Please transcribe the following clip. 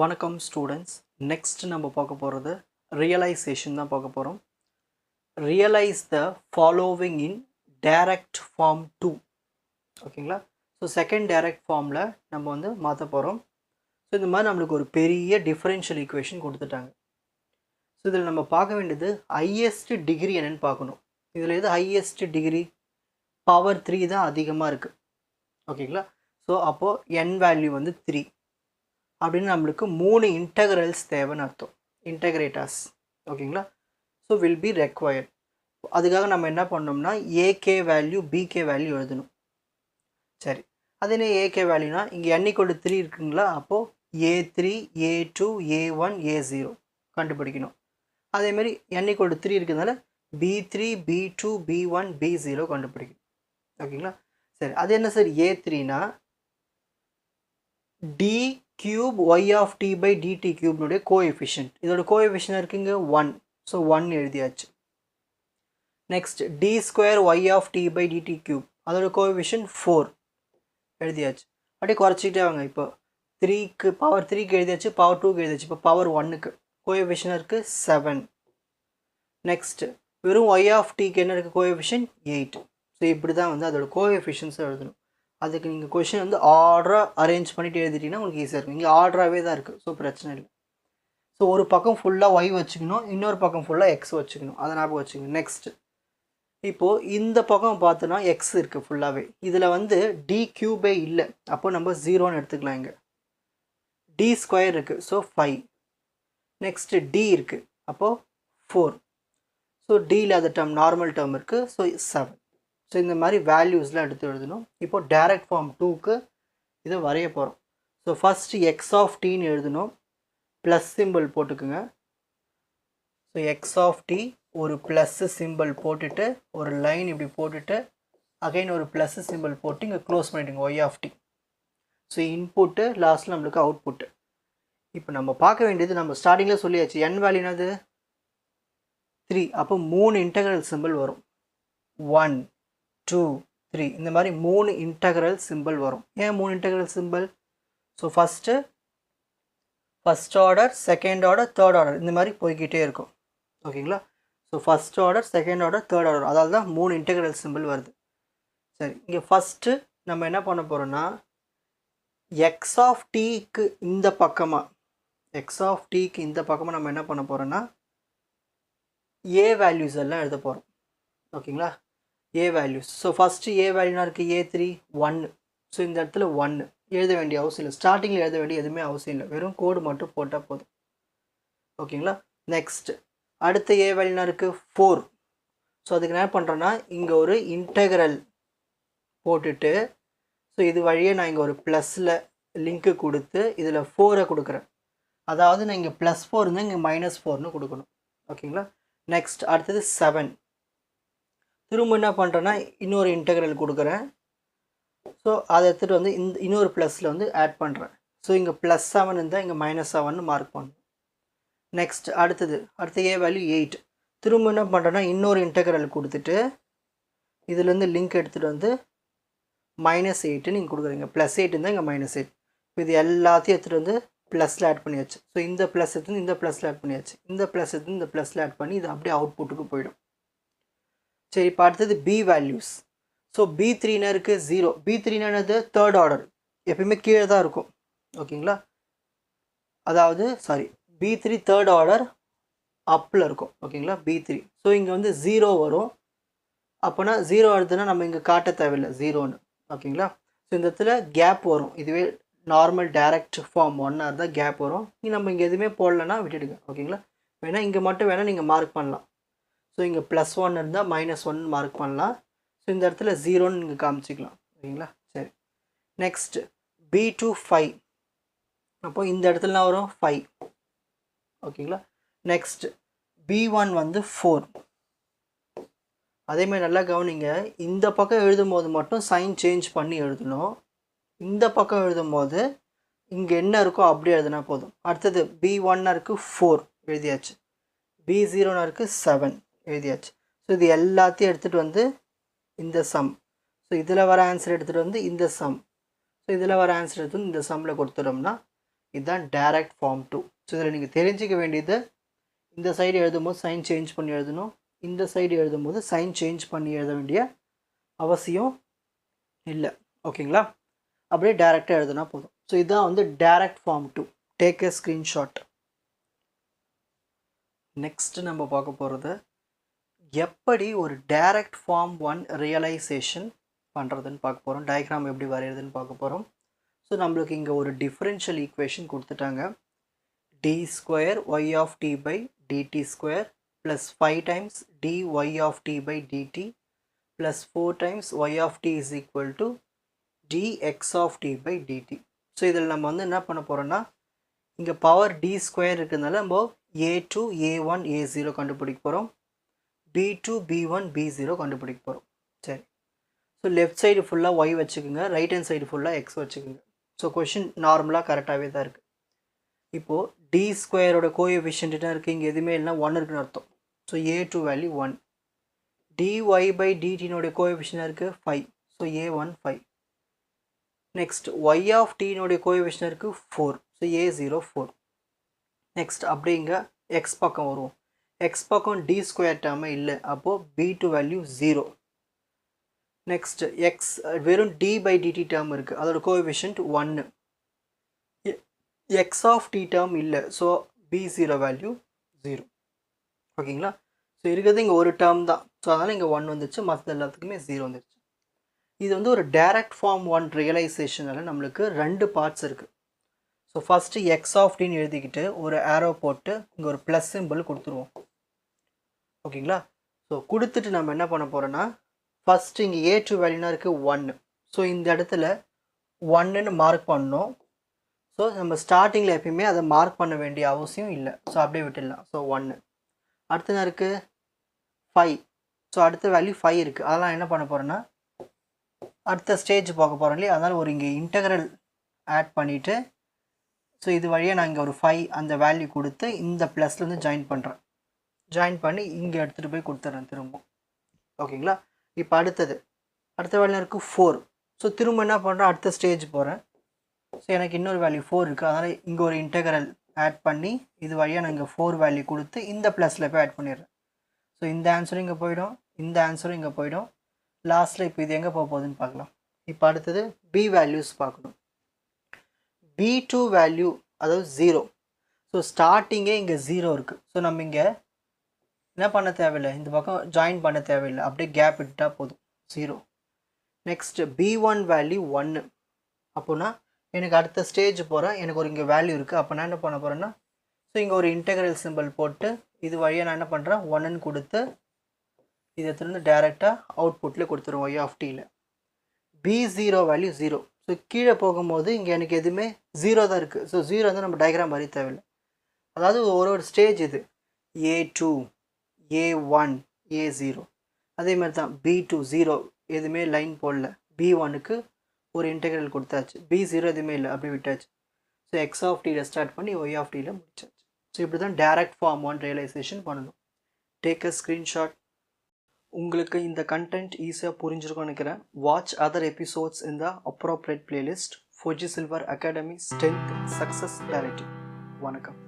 வணக்கம் students. Next நம்ம பார்க்க போகிறது ரியலைசேஷன் தான் பார்க்க போகிறோம். Realise the following in direct form 2. ஓகேங்களா? ஸோ செகண்ட் டைரக்ட் ஃபார்மில் நம்ம வந்து மாற்ற போகிறோம். ஸோ இந்த மாதிரி நம்மளுக்கு ஒரு பெரிய டிஃபரன்ஷியல் ஈக்குவேஷன் கொடுத்துட்டாங்க. ஸோ இதில் நம்ம பார்க்க வேண்டியது ஹையஸ்ட் டிகிரி என்னென்னு பார்க்கணும். இதில் எது ஹையஸ்ட் டிகிரி? பவர் 3 தான் அதிகமாக இருக்குது. ஓகேங்களா? ஸோ அப்போது n வேல்யூ வந்து 3 அப்படின்னு நம்மளுக்கு 3 இன்டகிரல்ஸ் தேவைன்னு அர்த்தம். இன்டகிரேட்டர்ஸ். ஓகேங்களா? So will be required. அதுக்காக நம்ம என்ன பண்ணோம்னா ஏகே வேல்யூ பிகே வேல்யூ எழுதணும். சரி, அது என்ன ஏகே வேல்யூனா இங்கே n=3 இருக்குங்களா? அப்போது A3 A2 A1 A0 கண்டுபிடிக்கணும். அதேமாரி n=3 இருக்கிறதுனால B3 B2 B1 B0 கண்டுபிடிக்கணும். ஓகேங்களா? சரி, அது என்ன சார் A3னா d cube y of t by dt cube நுடைய கோஎஃபிஷியன்ட். இதோட கோஎஃபிஷியன்ட் இருக்குங்க 1. ஸோ 1 எழுதியாச்சு. Next d square y of t by dt cube அதோட கோஎஃபிஷியன்ட் 4 எழுதியாச்சு. அப்படியே குறைச்சிக்கிட்டே வாங்க. இப்போ 3க்கு பவர் 3க்கு எழுதியாச்சு, பவர் 2க்கு எழுதியாச்சு. இப்போ பவர் 1க்கு கோஎஃபிஷியன்ட் இருக்குது 7. நெக்ஸ்ட் வெறும் y of tக்கு என்ன இருக்குது? கோஎஃபிஷியன்ட் 8. ஸோ இப்படி தான் வந்து அதோட கோஎஃபிஷியன்ஸை எழுதணும். அதுக்கு நீங்கள் கொஷின் வந்து ஆர்டராக அரேஞ்ச் பண்ணிவிட்டு எழுதிட்டிங்கன்னா உங்களுக்கு ஈஸியாக இருக்கும். இங்கே ஆர்டராகவே தான் இருக்குது. ஸோ பிரச்சனை இல்லை. ஸோ ஒரு பக்கம் ஃபுல்லாக ஒய் வச்சுக்கணும், இன்னொரு பக்கம் ஃபுல்லாக எக்ஸ் வச்சுக்கணும். அதை ஞாபகம் வச்சுக்கணும். நெக்ஸ்ட்டு இப்போது இந்த பக்கம் பார்த்தோன்னா எக்ஸ் இருக்குது ஃபுல்லாகவே. இதில் வந்து டி கியூபே இல்லை. அப்போ நம்ம 0ன்னு எடுத்துக்கலாம். இங்கே டி ஸ்கொயர் இருக்குது. ஸோ 5. நெக்ஸ்ட்டு டி இருக்குது. அப்போது 4. ஸோ டி இல்லாத டேர்ம் நார்மல் டேர்ம் இருக்குது. ஸோ 7. ஸோ இந்த மாதிரி வேல்யூஸ்லாம் எடுத்து எழுதணும். இப்போது டைரக்ட் ஃபார்ம் 2க்கு இதை வரைய போகிறோம். ஸோ ஃபஸ்ட்டு எக்ஸ் ஆஃப் டீன்னு எழுதணும். ப்ளஸ் சிம்பிள் போட்டுக்குங்க. ஸோ எக்ஸ் ஆஃப் டி ஒரு ப்ளஸ் சிம்பிள் போட்டுட்டு ஒரு லைன் இப்படி போட்டுட்டு அகைன் ஒரு ப்ளஸ் சிம்பிள் போட்டு இங்கே க்ளோஸ் பண்ணிவிடுங்க y of t. So input லாஸ்ட்டில் நம்மளுக்கு அவுட்புட்டு. இப்போ நம்ம பார்க்க வேண்டியது நம்ம ஸ்டார்டிங்கில் சொல்லியாச்சு n வேல்யூ என்னது 3. அப்போ 3 இன்டகிரல் சிம்பிள் வரும். 1 2 3 இந்த மாதிரி 3 இன்டகிரல் சிம்பிள் வரும். ஏன் 3 integral simple? So first order, second order, third order இந்த மாதிரி போய்கிட்டே இருக்கும். ஓகேங்களா? So first order, second order, third order, அதாவது தான் 3 இன்டகிரல் சிம்பிள் வருது. சரி, இங்கே ஃபஸ்ட்டு நம்ம என்ன பண்ண போகிறோன்னா எக்ஸ் ஆஃப் டீக்கு இந்த பக்கமாக நம்ம என்ன பண்ண போகிறோன்னா ஏ வேல்யூஸ் எல்லாம் எழுத போகிறோம். ஓகேங்களா? ஏ வேல்யூஸ். ஸோ ஃபஸ்ட்டு ஏ வேல்யூனா இருக்குது A3 1. ஸோ இந்த இடத்துல 1 எழுத வேண்டிய அவசியம் இல்லை. ஸ்டார்டிங்கில் எழுத வேண்டிய எதுவுமே அவசியம் இல்லை. வெறும் கோடு மட்டும் போட்டால் போதும். ஓகேங்களா? நெக்ஸ்ட் அடுத்த ஏ வேல்யூனா இருக்குது 4. ஸோ அதுக்கு என்ன பண்ணுறேன்னா இங்கே ஒரு இன்டகிரல் போட்டுட்டு ஸோ இது வழியே நான் இங்கே ஒரு ப்ளஸில் லிங்க்கு கொடுத்து இதில் 4 கொடுக்குறேன். அதாவது நான் இங்கே +4 இருந்தால் இங்கே -4ன்னு கொடுக்கணும். ஓகேங்களா? நெக்ஸ்ட் அடுத்தது 7. திரும்ப என்ன பண்ணுறேன்னா இன்னொரு இன்டகிரல் கொடுக்குறேன். ஸோ அதை எடுத்துகிட்டு வந்து இந்த இன்னொரு ப்ளஸில் வந்து ஆட் பண்ணுறேன். ஸோ இங்கே +7 இருந்தால் இங்கே -7ன்னு மார்க் பண்ணணும். நெக்ஸ்ட் அடுத்த ஏ வேல்யூ 8. திரும்ப என்ன பண்ணுறேன்னா இன்னொரு இன்டகிரல் கொடுத்துட்டு இதுலேருந்து லிங்க் எடுத்துகிட்டு வந்து -8 நீங்கள் கொடுக்குறீங்க. +8 இருந்தால் இங்கே -8. இப்போ இது எல்லாத்தையும் எடுத்துகிட்டு வந்து ப்ளஸில் ஆட் பண்ணியாச்சு. ஸோ இந்த ப்ளஸ் எடுத்து இந்த ப்ளஸில் ஆட் பண்ணியாச்சு. இந்த ப்ளஸ் எடுத்து இந்த ப்ளஸில் ஆட் பண்ணி இது அப்படியே அவுட்புட்டுக்கு போயிடும். சரி, இப்போ அடுத்தது பி வேல்யூஸ். ஸோ B3 இருக்குது 0. B3 என்னது? Third order. எப்பயுமே கீழே தான் இருக்கும். ஓகேங்களா? அதாவது B3 தேர்ட் ஆர்டர் அப்பில் இருக்கும். ஓகேங்களா? B3. ஸோ இங்கே வந்து 0 வரும். அப்போனா 0 எடுத்துனா நம்ம இங்கே காட்ட தேவையில்லை 0ன்னு. ஓகேங்களா? ஸோ இந்த இடத்துல கேப் வரும். இதுவே நார்மல் டைரக்ட் ஃபார்ம் 1 இருந்தால் கேப் வரும். நம்ம இங்கே எதுவுமே போடலைன்னா விட்டுடுங்க. ஓகேங்களா? வேணால் இங்கே மட்டும் வேணால் நீங்கள் மார்க் பண்ணலாம். ஸோ இங்கே +1 இருந்தால் -1 மார்க் பண்ணலாம். ஸோ இந்த இடத்துல 0ன்னு நீங்கள் காமிச்சிக்கலாம். ஓகேங்களா? சரி, நெக்ஸ்ட் B2 5. அப்போ இந்த இடத்துல வரும் 5. ஓகேங்களா? நெக்ஸ்ட் B1 வந்து 4. அதேமாதிரி நல்லா கவனிங்க. இந்த பக்கம் எழுதும் போது மட்டும் சைன் சேஞ்ச் பண்ணி எழுதணும். இந்த பக்கம் எழுதும் போது இங்கே என்ன இருக்கோ அப்படியே எழுதுனா போதும். அடுத்தது B1 இருக்குது 4 எழுதியாச்சு. B0 இருக்குது 7 எழுதியாச்சு. ஸோ இது எல்லாத்தையும் எடுத்துகிட்டு வந்து இந்த சம். ஸோ இதில் வர ஆன்சர் எடுத்துகிட்டு வந்து இந்த சம். ஸோ இதில் வர ஆன்சர் எடுத்து இந்த சம்மில் கொடுத்துட்டோம்னா இதுதான் டைரக்ட் ஃபார்ம் 2. ஸோ இதில் நீங்கள் தெரிஞ்சிக்க வேண்டியது, இந்த சைடு எழுதும்போது சைன் சேஞ்ச் பண்ணி எழுதணும், இந்த சைடு எழுதும்போது சைன் சேஞ்ச் பண்ணி எழுத வேண்டிய அவசியம் இல்லை. ஓகேங்களா? அப்படியே டைரெக்டாக எழுதுனா போதும். ஸோ இதுதான் வந்து direct form 2. Take a screenshot. Next நம்ம பார்க்க போகிறது எப்படி ஒரு டைரக்ட் ஃபார்ம் 1 ரியலைசேஷன் பண்ணுறதுன்னு பார்க்க போகிறோம். டயக்ராம் எப்படி வரைகிறதுன்னு பார்க்க போகிறோம். ஸோ நம்மளுக்கு இங்கே ஒரு டிஃபரன்ஷியல் ஈக்குவேஷன் கொடுத்துட்டாங்க. D square y of t by dt square plus 5 times dy of t by dt plus 4 times y of t is equal to dx of t by dt. So இதில் நம்ம வந்து என்ன பண்ண போகிறோன்னா, இங்கே power D square இருக்கிறதுனால நம்ம a2 a1 a0 கண்டுபிடிக்க போகிறோம், b2 b1 b0 கண்டுபிடிக்க போகிறோம். சரி, ஸோ லெஃப்ட் சைடு ஃபுல்லாக ஒய் வச்சுக்கோங்க, ரைட் ஹேண்ட் சைடு ஃபுல்லாக எக்ஸ் வச்சுக்கோங்க. ஸோ கொஷின் நார்மலாக கரெக்டாகவே தான் இருக்குது. இப்போது டி ஸ்கொயரோட கோஎஃபிஷியன்ட் என்ன இருக்குது, இங்கே எதுவுமே இல்லைனா 1 இருக்குன்னு அர்த்தம். So a2 value 1. dy by டிடினுடைய கோஎஃபிஷியன்ட் இருக்குது 5. So a1 5. Next y of டீனுடைய கோஎஃபிஷியன்ட் இருக்குது 4. So a0 4. நெக்ஸ்ட் அப்படியே இங்கே எக்ஸ் பக்கம் வருவோம். எக்ஸ் பக்கம் டி ஸ்கொயர் டேர்மே இல்லை, அப்போது b2 வேல்யூ 0. நெக்ஸ்ட் எக்ஸ் வெறும் டி பை டிடி டேர்ம் இருக்குது, அதோட coefficient 1. X of t term இல்லை, ஸோ b0 வேல்யூ 0. ஓகேங்களா? ஸோ இருக்கிறது இங்கே ஒரு டேர்ம் தான், ஸோ அதனால் இங்கே 1 வந்துச்சு, மற்ற எல்லாத்துக்குமே 0 வந்துருச்சு. இது வந்து ஒரு டைரக்ட் ஃபார்ம் 1 ரியலைசேஷனில் நம்மளுக்கு 2 பார்ட்ஸ் இருக்குது. ஸோ ஃபஸ்ட்டு எக்ஸ் ஆஃப் டின்னு எழுதிக்கிட்டு ஒரு ஆரோ போட்டு இங்கே ஒரு ப்ளஸ் சிம்பிள் கொடுத்துருவோம். ஓகேங்களா? ஸோ கொடுத்துட்டு நம்ம என்ன பண்ண போகிறோன்னா, ஃபஸ்ட்டு இங்கே a2 வேல்யூனா இருக்குது 1. ஸோ இந்த இடத்துல 1ன்னு மார்க் பண்ணணும். ஸோ நம்ம ஸ்டார்டிங்கில் எப்பயுமே அதை மார்க் பண்ண வேண்டிய அவசியம் இல்லை, ஸோ அப்படியே விட்டுடலாம். ஸோ 1. அடுத்து என்ன இருக்குது 5. ஸோ அடுத்த வேல்யூ 5 இருக்குது, அதெல்லாம் என்ன பண்ண போகிறோன்னா அடுத்த ஸ்டேஜ் பார்க்க போகிறோம் இல்லையா, அதனால் ஒரு இங்கே இன்டெக்ரல் ஆட் பண்ணிவிட்டு, ஸோ இது வழியாக நான் இங்கே ஒரு 5 அந்த வேல்யூ கொடுத்து இந்த ப்ளஸ்லேருந்து ஜாயின் பண்ணுறேன். ஜாயின் பண்ணி இங்கே எடுத்துகிட்டு போய் கொடுத்துட்றேன் திரும்ப. ஓகேங்களா? இப்போ அடுத்த வேல்யூ இருக்குது 4. ஸோ திரும்ப என்ன பண்ணுறேன், அடுத்த ஸ்டேஜ் போகிறேன். ஸோ எனக்கு இன்னொரு வேல்யூ 4 இருக்குது, அதனால் இங்கே ஒரு இன்டெக்ரல் ஆட் பண்ணி இது வழியாக நான் இங்கே 4 வேல்யூ கொடுத்து இந்த ப்ளஸில் போய் ஆட் பண்ணிடுறேன். ஸோ இந்த ஆன்சரும் இங்கே போயிடும், இந்த ஆன்சரும் இங்கே போயிடும். லாஸ்ட்டில் இப்போ இது எங்கே போக போகுதுன்னு பார்க்கலாம். இப்போ அடுத்தது பி வேல்யூஸ் பார்க்கணும். b2 வேல்யூ அதாவது 0. ஸோ ஸ்டார்டிங்கே இங்கே 0 இருக்குது. ஸோ நம்ம இங்கே என்ன பண்ண தேவையில்லை, இந்த பக்கம் ஜாயின் பண்ண தேவையில்லை, அப்படியே கேப் விட்டால் போதும் 0. Next b1 value 1. அப்போனா எனக்கு அடுத்த ஸ்டேஜ் போகிறேன், எனக்கு ஒரு இங்கே வேல்யூ இருக்குது. அப்போ நான் என்ன பண்ண போகிறேன்னா, ஸோ இங்கே ஒரு இன்டெக்ரல் சிம்பிள் போட்டு இது வழியாக நான் என்ன பண்ணுறேன் 1ன்னு கொடுத்து இதை எடுத்துகிட்டு டேரெக்டாக அவுட்புட்டில் கொடுத்துருவோம் ஒய் ஆஃப் டியில். b0 value 0. ஸோ கீழே போகும்போது இங்கே எனக்கு எதுவுமே 0 தான் இருக்குது. ஸோ 0 வந்து நம்ம டயக்ராம் வரைய தேவையில்லை. அதாவது ஒரு ஸ்டேஜ் இது a2 a1 a0. அதே மாதிரி தான் b2 0 எதுவுமே லைன் போடல, b1க்கு ஒரு இன்டெக்ரல் கொடுத்தாச்சு, b0 எதுவுமே இல்லை, அப்படி விட்டாச்சு. ஸோ எக்ஸ் ஆஃப் டியில் ஸ்டார்ட் பண்ணி ஒய் ஆஃப் டியில் முடிச்சாச்சு. ஸோ இப்படி தான் டைரக்ட் ஃபார்ம் 1 ரியலைசேஷன் பண்ணணும். Take a screenshot. உங்களுக்கு இந்த கண்டென்ட் ஈஸியாக புரிஞ்சிருக்கும்னு நினைக்கிறேன். வாட்ச் அதர் எபிசோட்ஸ் இன் த appropriate playlist. Fuji silver academy strength success clarity. வணக்கம்.